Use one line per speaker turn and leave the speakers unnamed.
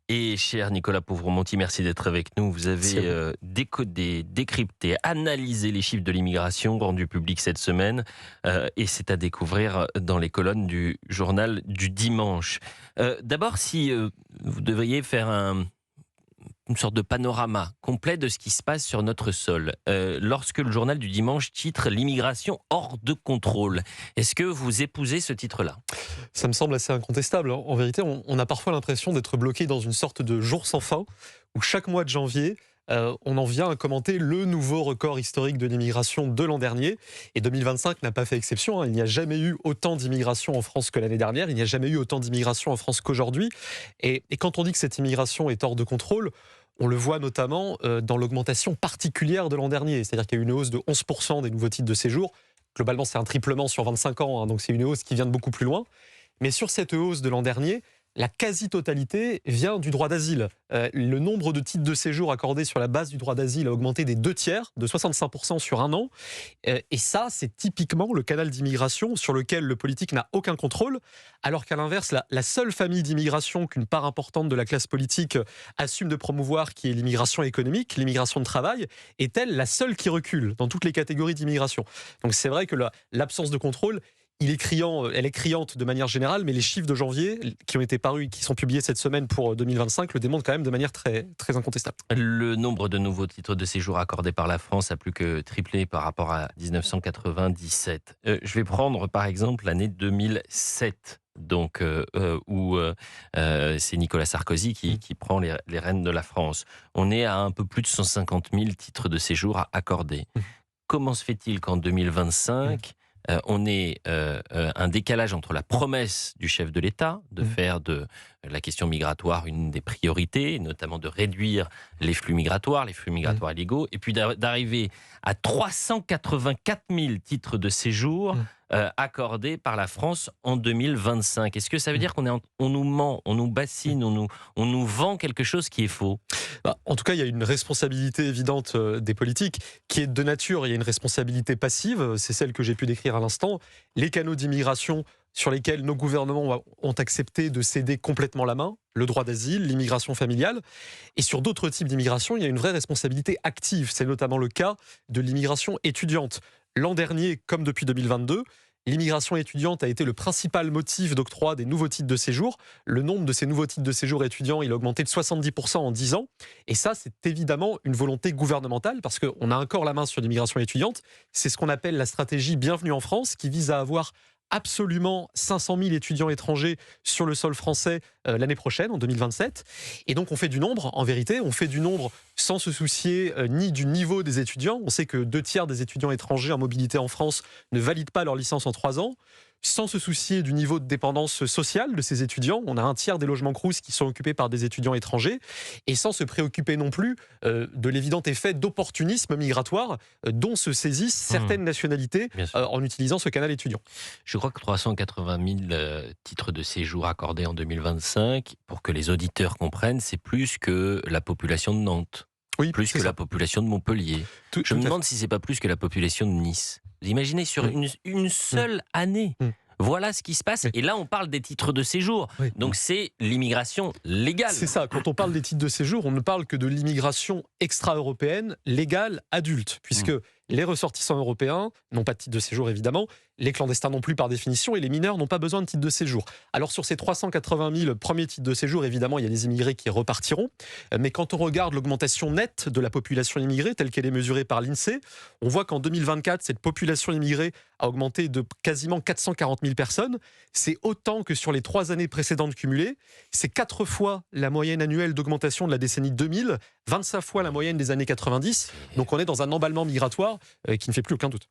Et cher Nicolas Povromonti, merci d'être avec nous. Vous avez décodé, décrypté, analysé les chiffres de l'immigration rendus publics cette semaine. Et c'est à découvrir dans les colonnes du journal du dimanche. D'abord, si vous devriez faire une sorte de panorama complet de ce qui se passe sur notre sol. Lorsque le journal du dimanche titre «L'immigration hors de contrôle», est-ce que vous épousez ce titre-là ?
Ça me semble assez incontestable. En vérité, on a parfois l'impression d'être bloqué dans une sorte de jour sans fin, où chaque mois de janvier, on en vient à commenter le nouveau record historique de l'immigration de l'an dernier. Et 2025 n'a pas fait exception. Il n'y a jamais eu autant d'immigration en France que l'année dernière. Il n'y a jamais eu autant d'immigration en France qu'aujourd'hui. Et quand on dit que cette immigration est hors de contrôle, on le voit notamment dans l'augmentation particulière de l'an dernier. C'est-à-dire qu'il y a eu une hausse de 11% des nouveaux titres de séjour. Globalement, c'est un triplement sur 25 ans, donc c'est une hausse qui vient de beaucoup plus loin. Mais sur cette hausse de l'an dernier, la quasi-totalité vient du droit d'asile. Le nombre de titres de séjour accordés sur la base du droit d'asile a augmenté des 2/3, de 65% sur un an. Et ça, c'est typiquement le canal d'immigration sur lequel le politique n'a aucun contrôle, alors qu'à l'inverse, la seule famille d'immigration qu'une part importante de la classe politique assume de promouvoir, qui est l'immigration économique, l'immigration de travail, est elle la seule qui recule dans toutes les catégories d'immigration. Donc c'est vrai que l'absence de contrôle, elle est criante de manière générale, mais les chiffres de janvier qui ont été parus, qui sont publiés cette semaine pour 2025, le démontrent quand même de manière très, très incontestable.
Le nombre de nouveaux titres de séjour accordés par la France a plus que triplé par rapport à 1997. Je vais prendre par exemple l'année 2007. Donc, où c'est Nicolas Sarkozy qui prend les rênes de la France. On est à un peu plus de 150 000 titres de séjour accordés. Comment se fait-il qu'en 2025, on ait un décalage entre la promesse du chef de l'État de faire de la question migratoire une des priorités, notamment de réduire les flux migratoires illégaux, et puis d'arriver à 384 000 titres de séjour accordés par la France en 2025. Est-ce que ça veut dire on nous ment, on nous bassine, on nous vend quelque chose qui est faux ?
En tout cas, il y a une responsabilité évidente des politiques qui est de nature. Il y a une responsabilité passive, c'est celle que j'ai pu décrire à l'instant. Les canaux d'immigration sur lesquels nos gouvernements ont accepté de céder complètement la main, le droit d'asile, l'immigration familiale. Et sur d'autres types d'immigration, il y a une vraie responsabilité active. C'est notamment le cas de l'immigration étudiante. L'an dernier, comme depuis 2022, l'immigration étudiante a été le principal motif d'octroi des nouveaux titres de séjour. Le nombre de ces nouveaux titres de séjour étudiants, il a augmenté de 70% en 10 ans. Et ça, c'est évidemment une volonté gouvernementale parce qu'on a encore la main sur l'immigration étudiante. C'est ce qu'on appelle la stratégie Bienvenue en France qui vise à avoir absolument 500 000 étudiants étrangers sur le sol français l'année prochaine, en 2027. Et donc on fait du nombre, en vérité, on fait du nombre sans se soucier ni du niveau des étudiants. On sait que 2/3 des étudiants étrangers en mobilité en France ne valident pas leur licence en 3 ans. Sans se soucier du niveau de dépendance sociale de ces étudiants. On a 1/3 des logements Crous qui sont occupés par des étudiants étrangers. Et sans se préoccuper non plus de l'évident effet d'opportunisme migratoire dont se saisissent certaines nationalités en utilisant ce canal étudiant.
Je crois que 380 000 titres de séjour accordés en 2025, pour que les auditeurs comprennent, c'est plus que la population de Nantes.
Oui,
plus que la population de Montpellier. Je me demande si c'est pas plus que la population de Nice. Vous imaginez sur une seule année. Voilà ce qui se passe. Et là, on parle des titres de séjour. Donc, c'est l'immigration légale.
C'est ça. Quand on parle des titres de séjour, on ne parle que de l'immigration extra-européenne légale adulte, puisque les ressortissants européens n'ont pas de titre de séjour, évidemment. Les clandestins non plus par définition et les mineurs n'ont pas besoin de titre de séjour. Alors sur ces 380 000 premiers titres de séjour, évidemment, il y a des immigrés qui repartiront. Mais quand on regarde l'augmentation nette de la population immigrée, telle qu'elle est mesurée par l'INSEE, on voit qu'en 2024, cette population immigrée a augmenté de quasiment 440 000 personnes. C'est autant que sur les 3 années précédentes cumulées. C'est 4 fois la moyenne annuelle d'augmentation de la décennie 2000, 25 fois la moyenne des années 90. Donc on est dans un emballement migratoire qui ne fait plus aucun doute.